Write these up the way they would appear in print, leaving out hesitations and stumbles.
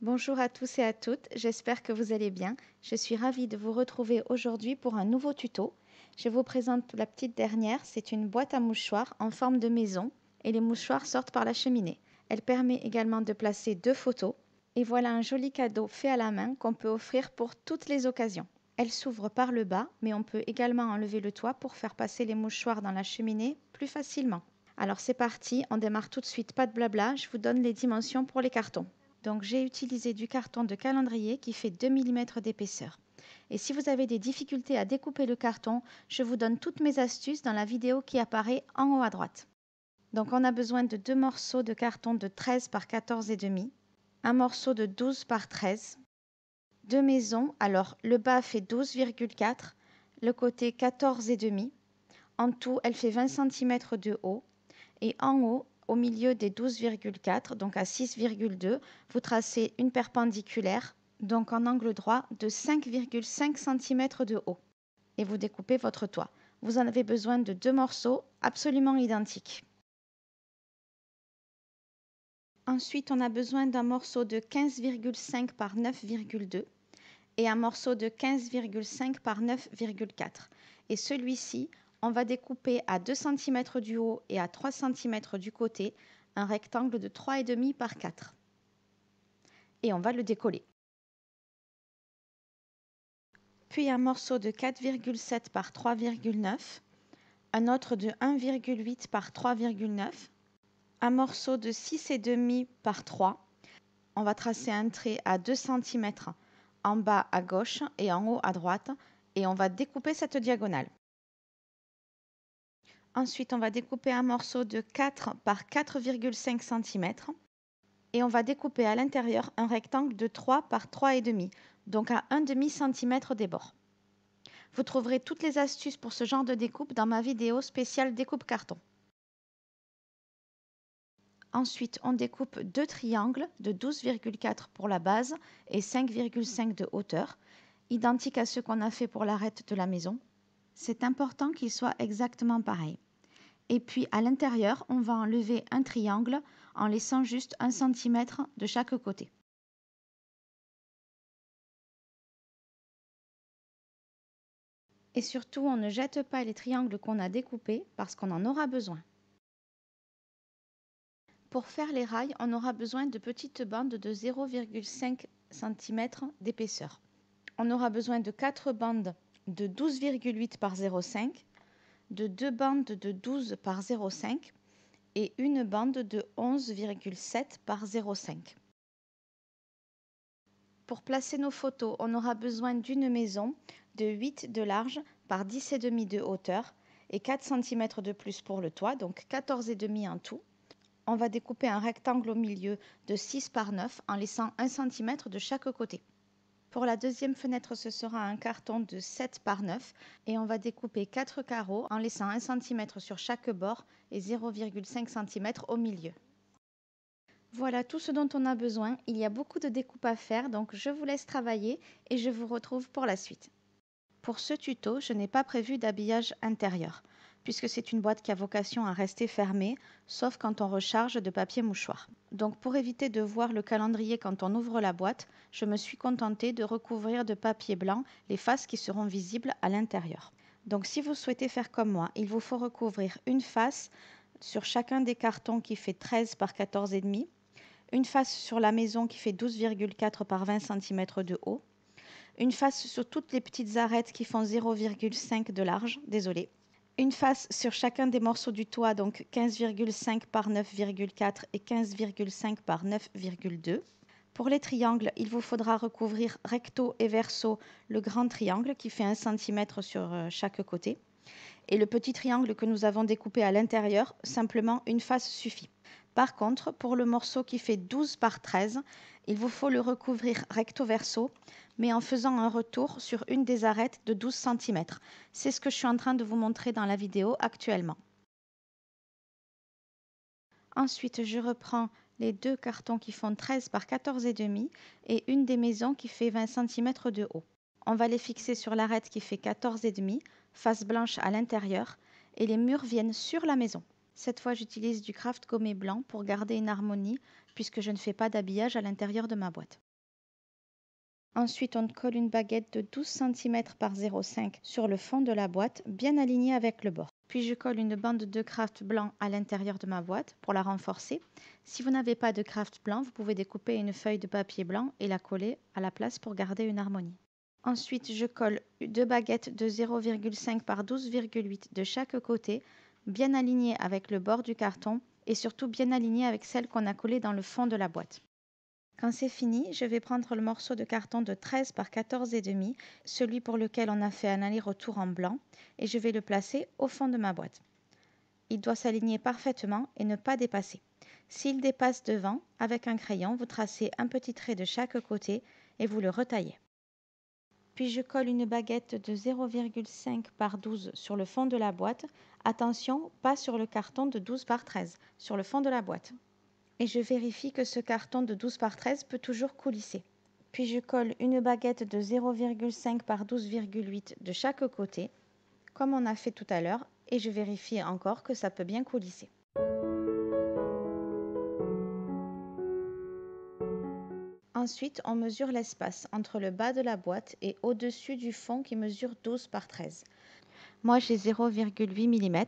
Bonjour à tous et à toutes, j'espère que vous allez bien. Je suis ravie de vous retrouver aujourd'hui pour un nouveau tuto. Je vous présente la petite dernière, c'est une boîte à mouchoirs en forme de maison et les mouchoirs sortent par la cheminée. Elle permet également de placer 2 photos et voilà un joli cadeau fait à la main qu'on peut offrir pour toutes les occasions. Elle s'ouvre par le bas, mais on peut également enlever le toit pour faire passer les mouchoirs dans la cheminée plus facilement. Alors c'est parti, on démarre tout de suite, pas de blabla, je vous donne les dimensions pour les cartons. Donc j'ai utilisé du carton de calendrier qui fait 2 mm d'épaisseur. Et si vous avez des difficultés à découper le carton, je vous donne toutes mes astuces dans la vidéo qui apparaît en haut à droite. Donc on a besoin de 2 morceaux de carton de 13 par 14,5, un morceau de 12 par 13, 2 maisons, alors le bas fait 12,4, le côté 14,5. En tout, elle fait 20 cm de haut et en haut, au milieu des 12,4, donc à 6,2, vous tracez une perpendiculaire, donc en angle droit, de 5,5 cm de haut. Et vous découpez votre toit. Vous en avez besoin de 2 morceaux absolument identiques. Ensuite, on a besoin d'un morceau de 15,5 par 9,2 et un morceau de 15,5 par 9,4. Et celui-ci, on va découper à 2 cm du haut et à 3 cm du côté un rectangle de 3,5 par 4. Et on va le décoller. Puis un morceau de 4,7 par 3,9, un autre de 1,8 par 3,9, un morceau de 6,5 par 3. On va tracer un trait à 2 cm en bas à gauche et en haut à droite et on va découper cette diagonale. Ensuite, on va découper un morceau de 4 par 4,5 cm et on va découper à l'intérieur un rectangle de 3 par 3,5, donc à 1,5 cm des bords. Vous trouverez toutes les astuces pour ce genre de découpe dans ma vidéo spéciale découpe carton. Ensuite, on découpe 2 triangles de 12,4 pour la base et 5,5 de hauteur, identiques à ceux qu'on a fait pour l'arête de la maison. C'est important qu'ils soient exactement pareils. Et puis à l'intérieur, on va enlever un triangle en laissant juste 1 cm de chaque côté. Et surtout, on ne jette pas les triangles qu'on a découpés parce qu'on en aura besoin. Pour faire les rails, on aura besoin de petites bandes de 0,5 cm d'épaisseur. On aura besoin de 4 bandes de 12,8 par 0,5, de 2 bandes de 12 par 0,5 et une bande de 11,7 par 0,5. Pour placer nos photos, on aura besoin d'une maison de 8 de large par 10,5 de hauteur et 4 cm de plus pour le toit, donc 14,5 en tout. On va découper un rectangle au milieu de 6 par 9 en laissant 1 cm de chaque côté. Pour la deuxième fenêtre, ce sera un carton de 7 par 9 et on va découper 4 carreaux en laissant 1 cm sur chaque bord et 0,5 cm au milieu. Voilà tout ce dont on a besoin. Il y a beaucoup de découpes à faire, donc je vous laisse travailler et je vous retrouve pour la suite. Pour ce tuto, je n'ai pas prévu d'habillage intérieur, puisque c'est une boîte qui a vocation à rester fermée, sauf quand on recharge de papier mouchoir. Donc pour éviter de voir le calendrier quand on ouvre la boîte, je me suis contentée de recouvrir de papier blanc les faces qui seront visibles à l'intérieur. Donc si vous souhaitez faire comme moi, il vous faut recouvrir une face sur chacun des cartons qui fait 13 par 14,5, une face sur la maison qui fait 12,4 par 20 cm de haut, une face sur toutes les petites arêtes qui font 0,5 de large, désolé. Une face sur chacun des morceaux du toit, donc 15,5 par 9,4 et 15,5 par 9,2. Pour les triangles, il vous faudra recouvrir recto et verso le grand triangle qui fait 1 cm sur chaque côté. Et le petit triangle que nous avons découpé à l'intérieur, simplement une face suffit. Par contre, pour le morceau qui fait 12 par 13, il vous faut le recouvrir recto verso, mais en faisant un retour sur une des arêtes de 12 cm. C'est ce que je suis en train de vous montrer dans la vidéo actuellement. Ensuite, je reprends les 2 cartons qui font 13 par 14,5 et une des maisons qui fait 20 cm de haut. On va les fixer sur l'arête qui fait 14,5, face blanche à l'intérieur, et les murs viennent sur la maison. Cette fois, j'utilise du craft gommé blanc pour garder une harmonie puisque je ne fais pas d'habillage à l'intérieur de ma boîte. Ensuite, on colle une baguette de 12 cm par 0,5 sur le fond de la boîte, bien alignée avec le bord. Puis je colle une bande de craft blanc à l'intérieur de ma boîte pour la renforcer. Si vous n'avez pas de craft blanc, vous pouvez découper une feuille de papier blanc et la coller à la place pour garder une harmonie. Ensuite, je colle deux baguettes de 0,5 par 12,8 de chaque côté, bien alignées avec le bord du carton et surtout bien alignées avec celles qu'on a collées dans le fond de la boîte. Quand c'est fini, je vais prendre le morceau de carton de 13 par 14,5, celui pour lequel on a fait un aller-retour en blanc, et je vais le placer au fond de ma boîte. Il doit s'aligner parfaitement et ne pas dépasser. S'il dépasse devant, avec un crayon, vous tracez un petit trait de chaque côté et vous le retaillez. Puis je colle une baguette de 0,5 par 12 sur le fond de la boîte. Attention, pas sur le carton de 12 par 13, sur le fond de la boîte. Et je vérifie que ce carton de 12 par 13 peut toujours coulisser. Puis je colle une baguette de 0,5 par 12,8 de chaque côté, comme on a fait tout à l'heure, et je vérifie encore que ça peut bien coulisser. Ensuite, on mesure l'espace entre le bas de la boîte et au-dessus du fond qui mesure 12 par 13. Moi, j'ai 0,8 mm,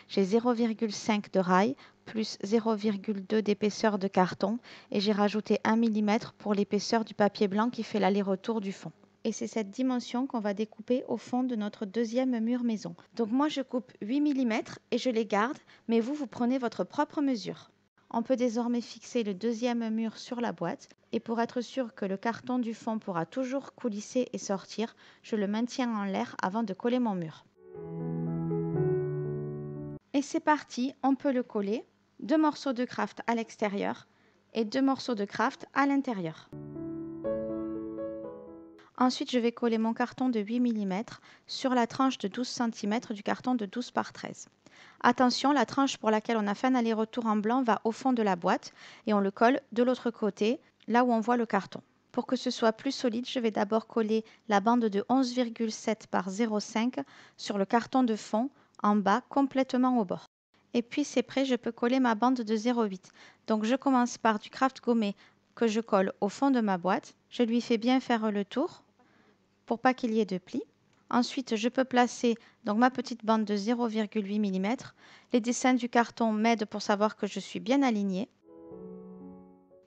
j'ai 0,5 de rail, plus 0,2 d'épaisseur de carton et j'ai rajouté 1 mm pour l'épaisseur du papier blanc qui fait l'aller-retour du fond. Et c'est cette dimension qu'on va découper au fond de notre deuxième mur maison. Donc moi, je coupe 8 mm et je les garde, mais vous prenez votre propre mesure. On peut désormais fixer le deuxième mur sur la boîte et pour être sûr que le carton du fond pourra toujours coulisser et sortir, je le maintiens en l'air avant de coller mon mur. Et c'est parti, on peut le coller, 2 morceaux de craft à l'extérieur et 2 morceaux de craft à l'intérieur. Ensuite, je vais coller mon carton de 8 mm sur la tranche de 12 cm du carton de 12 par 13. Attention, la tranche pour laquelle on a fait un aller-retour en blanc va au fond de la boîte et on le colle de l'autre côté, là où on voit le carton. Pour que ce soit plus solide, je vais d'abord coller la bande de 11,7 par 0,5 sur le carton de fond en bas, complètement au bord. Et puis c'est prêt, je peux coller ma bande de 0,8. Donc je commence par du craft gommé que je colle au fond de ma boîte. Je lui fais bien faire le tour pour pas qu'il y ait de plis. Ensuite, je peux placer donc ma petite bande de 0,8 mm. Les dessins du carton m'aident pour savoir que je suis bien alignée.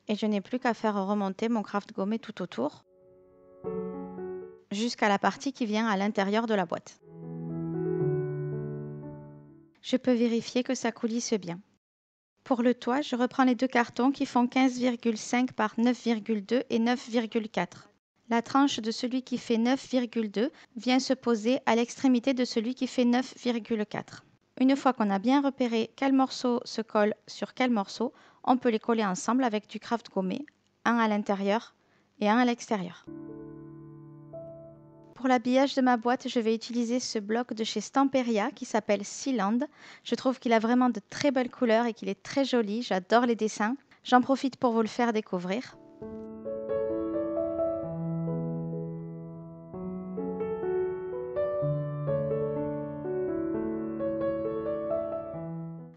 Et je n'ai plus qu'à faire remonter mon craft gommé tout autour jusqu'à la partie qui vient à l'intérieur de la boîte. Je peux vérifier que ça coulisse bien. Pour le toit, je reprends les deux cartons qui font 15,5 par 9,2 et 9,4. La tranche de celui qui fait 9,2 vient se poser à l'extrémité de celui qui fait 9,4. Une fois qu'on a bien repéré quel morceau se colle sur quel morceau, on peut les coller ensemble avec du craft gommé, un à l'intérieur et un à l'extérieur. Pour l'habillage de ma boîte, je vais utiliser ce bloc de chez Stamperia qui s'appelle Sealand. Je trouve qu'il a vraiment de très belles couleurs et qu'il est très joli. J'adore les dessins. J'en profite pour vous le faire découvrir.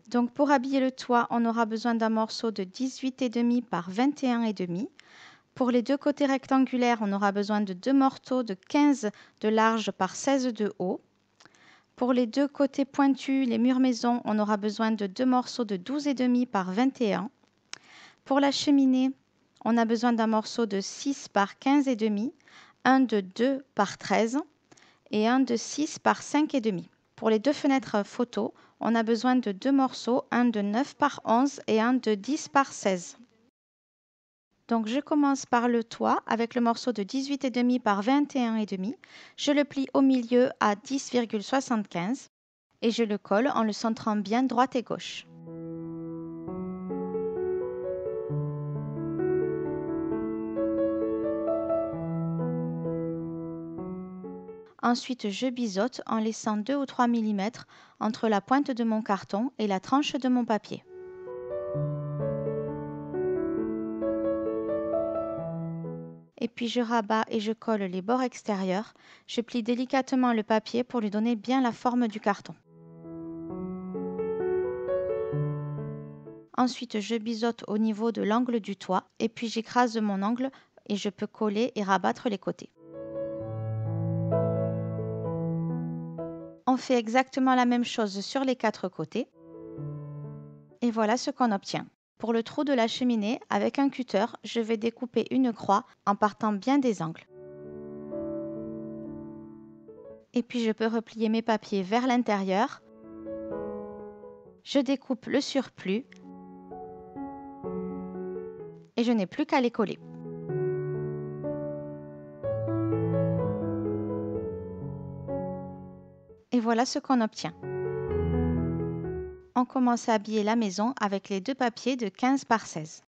Donc pour habiller le toit, on aura besoin d'un morceau de 18,5 par 21,5. Pour les deux côtés rectangulaires, on aura besoin de deux morceaux de 15 de large par 16 de haut. Pour les deux côtés pointus, les murs maison, on aura besoin de deux morceaux de 12,5 par 21. Pour la cheminée, on a besoin d'un morceau de 6 par 15,5, un de 2 par 13 et un de 6 par 5,5. Pour les deux fenêtres photo, on a besoin de deux morceaux, un de 9 par 11 et un de 10 par 16. Donc je commence par le toit avec le morceau de 18,5 par 21,5. Je le plie au milieu à 10,75 et je le colle en le centrant bien droite et gauche. Ensuite, je biseaute en laissant 2 ou 3 mm entre la pointe de mon carton et la tranche de mon papier. Et puis je rabats et je colle les bords extérieurs. Je plie délicatement le papier pour lui donner bien la forme du carton. Ensuite, je biseaute au niveau de l'angle du toit et puis j'écrase mon angle et je peux coller et rabattre les côtés. On fait exactement la même chose sur les 4 côtés. Et voilà ce qu'on obtient. Pour le trou de la cheminée, avec un cutter, je vais découper une croix en partant bien des angles. Et puis je peux replier mes papiers vers l'intérieur. Je découpe le surplus et je n'ai plus qu'à les coller. Et voilà ce qu'on obtient. On commence à habiller la maison avec les 2 papiers de 15 par 16.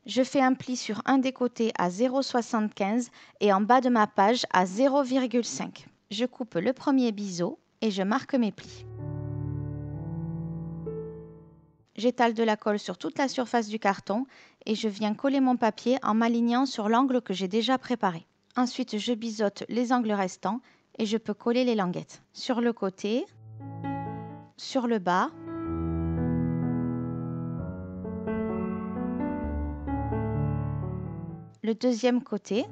Je fais un pli sur un des côtés à 0,75 et en bas de ma page à 0,5. Je coupe le premier biseau et je marque mes plis. J'étale de la colle sur toute la surface du carton et je viens coller mon papier en m'alignant sur l'angle que j'ai déjà préparé. Ensuite, je biseaute les angles restants et je peux coller les languettes sur le côté, sur le bas, le deuxième côté,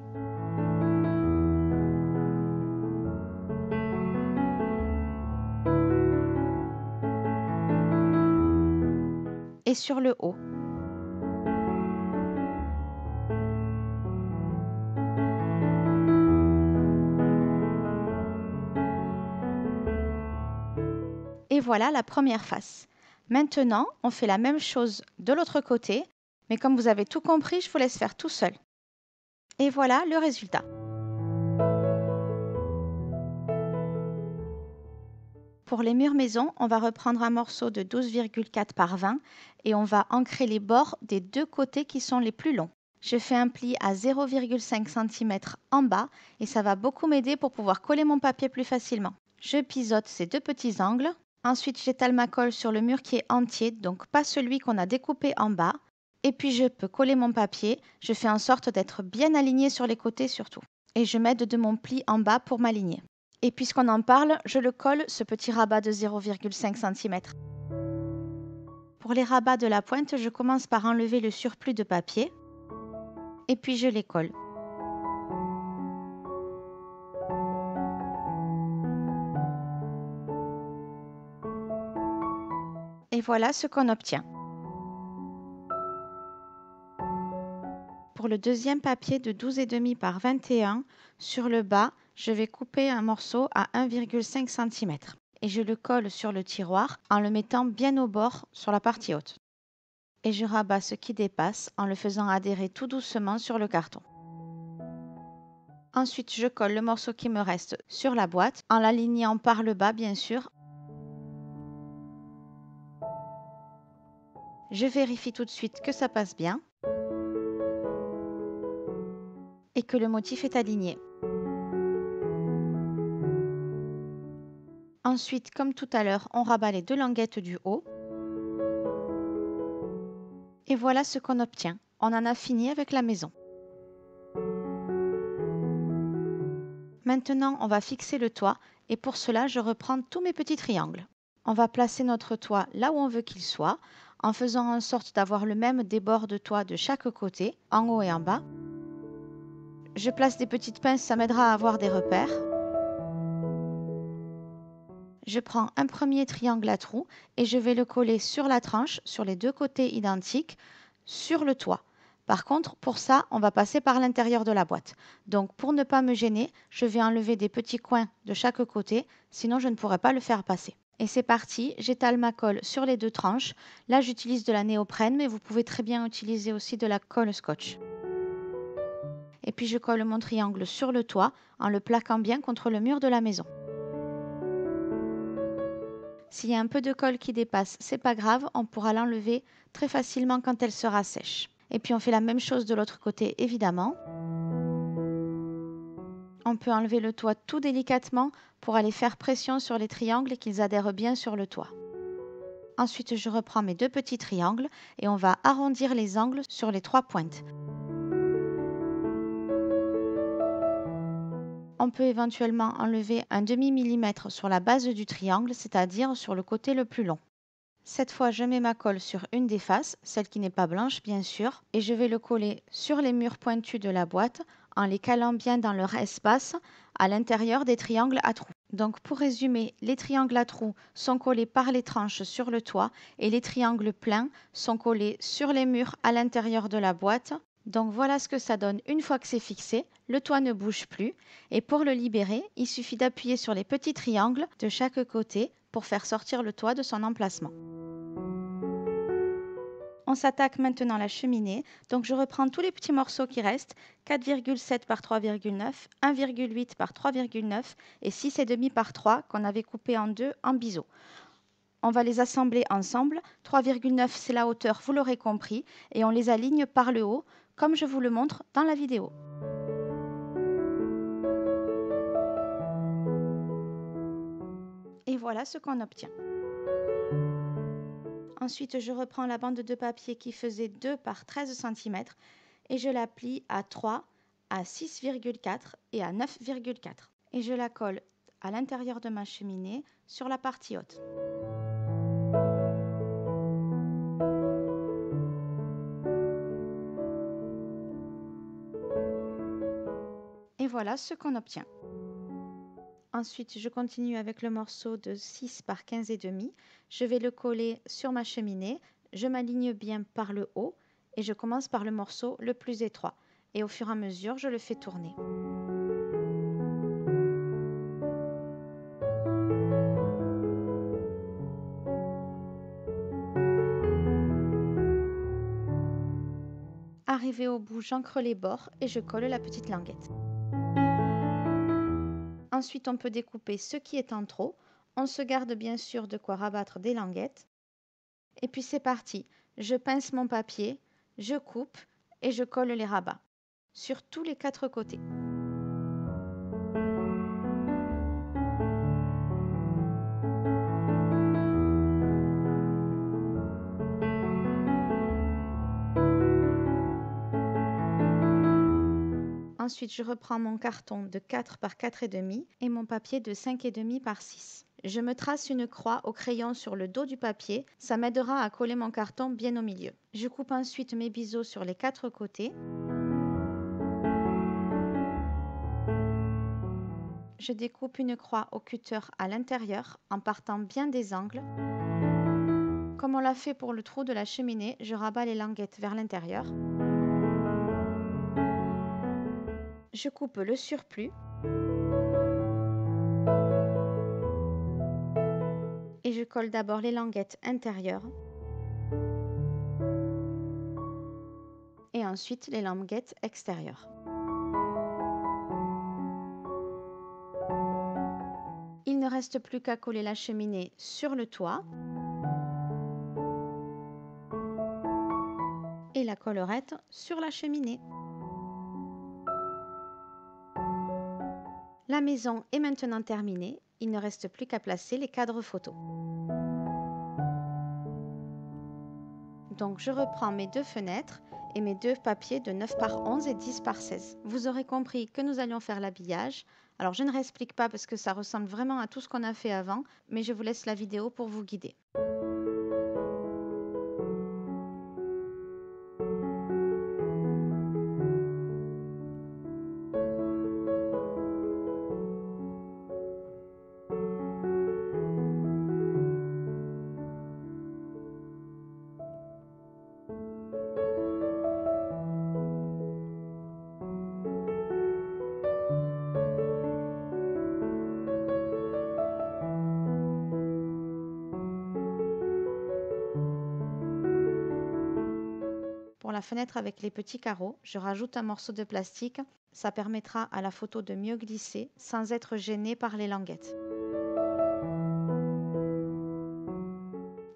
et sur le haut. Et voilà la première face. Maintenant, on fait la même chose de l'autre côté, mais comme vous avez tout compris, je vous laisse faire tout seul. Et voilà le résultat. Pour les murs maison, on va reprendre un morceau de 12,4 par 20 et on va ancrer les bords des 2 côtés qui sont les plus longs. Je fais un pli à 0,5 cm en bas et ça va beaucoup m'aider pour pouvoir coller mon papier plus facilement. Je biseaute ces 2 petits angles. Ensuite, j'étale ma colle sur le mur qui est entier, donc pas celui qu'on a découpé en bas. Et puis je peux coller mon papier. Je fais en sorte d'être bien aligné sur les côtés surtout. Et je m'aide de mon pli en bas pour m'aligner. Et puisqu'on en parle, je le colle, ce petit rabat de 0,5 cm. Pour les rabats de la pointe, je commence par enlever le surplus de papier et puis je les colle. Et voilà ce qu'on obtient. Pour le deuxième papier de 12,5 par 21, sur le bas, je vais couper un morceau à 1,5 cm et je le colle sur le tiroir en le mettant bien au bord sur la partie haute. Et je rabats ce qui dépasse en le faisant adhérer tout doucement sur le carton. Ensuite, je colle le morceau qui me reste sur la boîte en l'alignant par le bas bien sûr. Je vérifie tout de suite que ça passe bien et que le motif est aligné. Ensuite, comme tout à l'heure, on rabat les 2 languettes du haut. Et voilà ce qu'on obtient. On en a fini avec la maison. Maintenant, on va fixer le toit et pour cela, je reprends tous mes petits triangles. On va placer notre toit là où on veut qu'il soit, en faisant en sorte d'avoir le même débord de toit de chaque côté, en haut et en bas. Je place des petites pinces, ça m'aidera à avoir des repères. Je prends un premier triangle à trous et je vais le coller sur la tranche, sur les 2 côtés identiques, sur le toit. Par contre, pour ça, on va passer par l'intérieur de la boîte. Donc, pour ne pas me gêner, je vais enlever des petits coins de chaque côté, sinon je ne pourrai pas le faire passer. Et c'est parti, j'étale ma colle sur les 2 tranches. Là, j'utilise de la néoprène, mais vous pouvez très bien utiliser aussi de la colle scotch. Et puis, je colle mon triangle sur le toit en le plaquant bien contre le mur de la maison. S'il y a un peu de colle qui dépasse, c'est pas grave, on pourra l'enlever très facilement quand elle sera sèche. Et puis on fait la même chose de l'autre côté évidemment. On peut enlever le toit tout délicatement pour aller faire pression sur les triangles et qu'ils adhèrent bien sur le toit. Ensuite, je reprends mes 2 petits triangles et on va arrondir les angles sur les 3 pointes. On peut éventuellement enlever un demi millimètre sur la base du triangle, c'est-à-dire sur le côté le plus long. Cette fois, je mets ma colle sur une des faces, celle qui n'est pas blanche bien sûr, et je vais le coller sur les murs pointus de la boîte en les calant bien dans leur espace à l'intérieur des triangles à trous. Donc pour résumer, les triangles à trous sont collés par les tranches sur le toit et les triangles pleins sont collés sur les murs à l'intérieur de la boîte. Donc voilà ce que ça donne une fois que c'est fixé, le toit ne bouge plus et pour le libérer, il suffit d'appuyer sur les petits triangles de chaque côté pour faire sortir le toit de son emplacement. On s'attaque maintenant à la cheminée, donc je reprends tous les petits morceaux qui restent, 4,7 par 3,9, 1,8 par 3,9 et 6,5 par 3 qu'on avait coupé en deux en biseau. On va les assembler ensemble, 3,9 c'est la hauteur, vous l'aurez compris, et on les aligne par le haut, comme je vous le montre dans la vidéo. Et voilà ce qu'on obtient. Ensuite, je reprends la bande de papier qui faisait 2 par 13 cm et je la plie à 3, à 6,4 et à 9,4. Et je la colle à l'intérieur de ma cheminée sur la partie haute. Et voilà ce qu'on obtient. Ensuite, je continue avec le morceau de 6 par 15,5. Je vais le coller sur ma cheminée. Je m'aligne bien par le haut et je commence par le morceau le plus étroit. Et au fur et à mesure, je le fais tourner. Arrivé au bout, j'encre les bords et je colle la petite languette. Ensuite, on peut découper ce qui est en trop. On se garde bien sûr de quoi rabattre des languettes. Et puis c'est parti. Je pince mon papier, je coupe et je colle les rabats sur tous les 4 côtés. Ensuite, je reprends mon carton de 4 par 4,5 et mon papier de 5,5 par 6. Je me trace une croix au crayon sur le dos du papier, ça m'aidera à coller mon carton bien au milieu. Je coupe ensuite mes biseaux sur les 4 côtés. Je découpe une croix au cutter à l'intérieur en partant bien des angles. Comme on l'a fait pour le trou de la cheminée, je rabats les languettes vers l'intérieur. Je coupe le surplus et je colle d'abord les languettes intérieures et ensuite les languettes extérieures. Il ne reste plus qu'à coller la cheminée sur le toit et la collerette sur la cheminée. La maison est maintenant terminée, il ne reste plus qu'à placer les cadres photos. Donc je reprends mes deux fenêtres et mes deux papiers de 9 par 11 et 10 par 16. Vous aurez compris que nous allions faire l'habillage. Alors je ne réexplique pas parce que ça ressemble vraiment à tout ce qu'on a fait avant, mais je vous laisse la vidéo pour vous guider. Pour la fenêtre avec les petits carreaux, je rajoute un morceau de plastique. Ça permettra à la photo de mieux glisser sans être gênée par les languettes.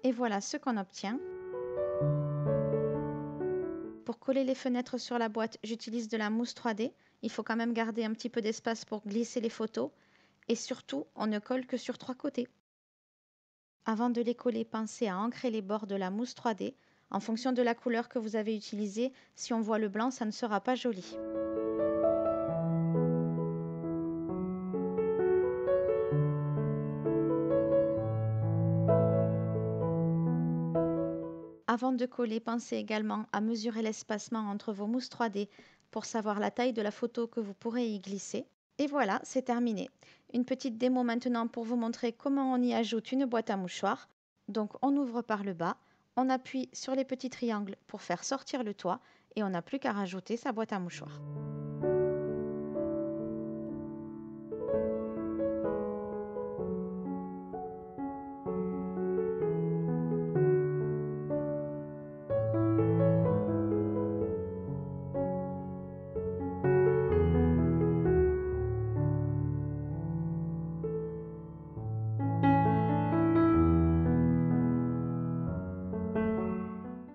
Et voilà ce qu'on obtient. Pour coller les fenêtres sur la boîte, j'utilise de la mousse 3D. Il faut quand même garder un petit peu d'espace pour glisser les photos. Et surtout, on ne colle que sur 3 côtés. Avant de les coller, pensez à ancrer les bords de la mousse 3D. En fonction de la couleur que vous avez utilisée, si on voit le blanc, ça ne sera pas joli. Avant de coller, pensez également à mesurer l'espacement entre vos mousses 3D pour savoir la taille de la photo que vous pourrez y glisser. Et voilà, c'est terminé. Une petite démo maintenant pour vous montrer comment on y ajoute une boîte à mouchoirs. Donc on ouvre par le bas, on appuie sur les petits triangles pour faire sortir le toit et on n'a plus qu'à rajouter sa boîte à mouchoirs.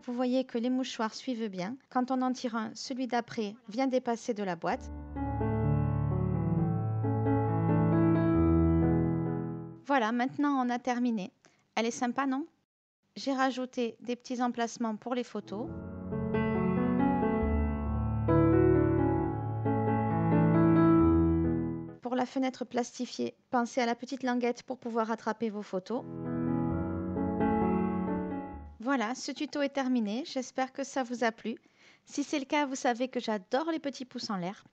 Vous voyez que les mouchoirs suivent bien. Quand on en tire un, celui d'après vient dépasser de la boîte. Voilà, maintenant on a terminé. Elle est sympa, non? J'ai rajouté des petits emplacements pour les photos. Pour la fenêtre plastifiée, pensez à la petite languette pour pouvoir attraper vos photos. Voilà, ce tuto est terminé. J'espère que ça vous a plu. Si c'est le cas, vous savez que j'adore les petits pouces en l'air.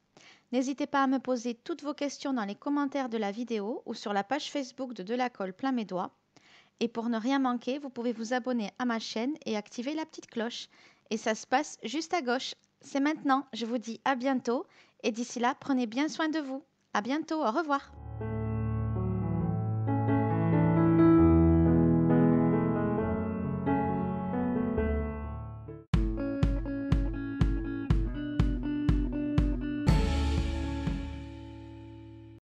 N'hésitez pas à me poser toutes vos questions dans les commentaires de la vidéo ou sur la page Facebook de la Colle plein mes doigts. Et pour ne rien manquer, vous pouvez vous abonner à ma chaîne et activer la petite cloche. Et ça se passe juste à gauche. C'est maintenant. Je vous dis à bientôt. Et d'ici là, prenez bien soin de vous. À bientôt. Au revoir.